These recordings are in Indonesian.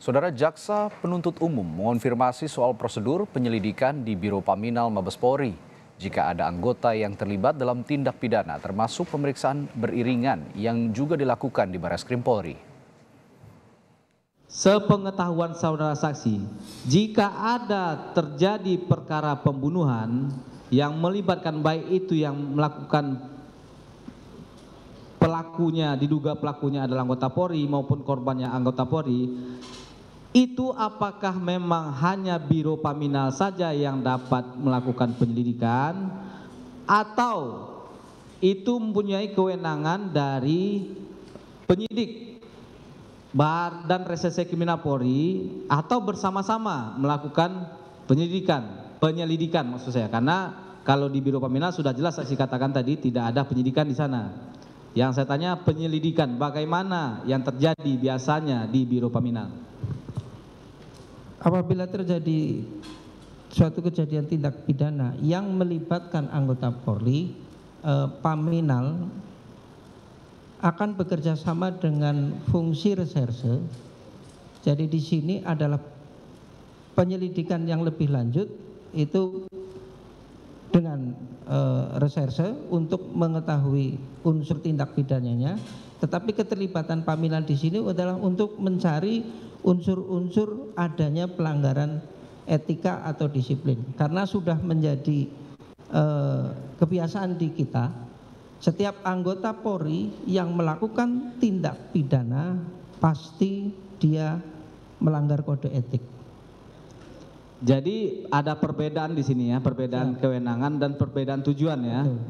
Saudara Jaksa Penuntut Umum mengonfirmasi soal prosedur penyelidikan di Biro Paminal Mabes Polri jika ada anggota yang terlibat dalam tindak pidana termasuk pemeriksaan beriringan yang juga dilakukan di Barreskrim Polri. Sepengetahuan saudara saksi, jika ada terjadi perkara pembunuhan yang melibatkan baik itu yang melakukan pelakunya, diduga pelakunya adalah anggota Polri maupun korbannya anggota Polri, itu apakah memang hanya Biro Paminal saja yang dapat melakukan penyelidikan atau itu mempunyai kewenangan dari penyidik Badan Reserse Kriminal Polri atau bersama-sama melakukan penyelidikan maksud saya, karena kalau di Biro Paminal sudah jelas saya katakan tadi tidak ada penyidikan di sana. Yang saya tanya penyelidikan bagaimana yang terjadi biasanya di Biro Paminal. Apabila terjadi suatu kejadian tindak pidana yang melibatkan anggota Polri, Paminal akan bekerja sama dengan fungsi reserse. Jadi di sini adalah penyelidikan yang lebih lanjut itu dengan reserse untuk mengetahui unsur tindak pidananya, tetapi keterlibatan Paminal di sini adalah untuk mencari unsur-unsur adanya pelanggaran etika atau disiplin, karena sudah menjadi kebiasaan di kita, setiap anggota Polri yang melakukan tindak pidana pasti dia melanggar kode etik. Jadi ada perbedaan di sini ya, perbedaan kewenangan dan perbedaan tujuan ya. Betul.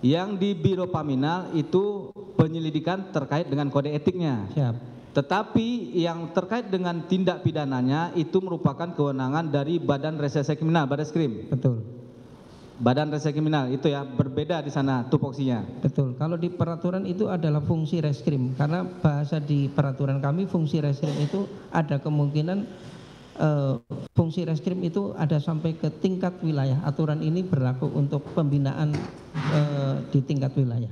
Yang di Biro Paminal itu penyelidikan terkait dengan kode etiknya. Siap. Tetapi yang terkait dengan tindak pidananya itu merupakan kewenangan dari Badan Reserse Kriminal, Barreskrim. Betul. Badan Reserse Kriminal itu ya, berbeda di sana tupoksinya. Betul. Kalau di peraturan itu adalah fungsi reskrim, karena bahasa di peraturan kami fungsi reskrim itu ada kemungkinan fungsi reskrim itu ada sampai ke tingkat wilayah. Aturan ini berlaku untuk pembinaan di tingkat wilayah.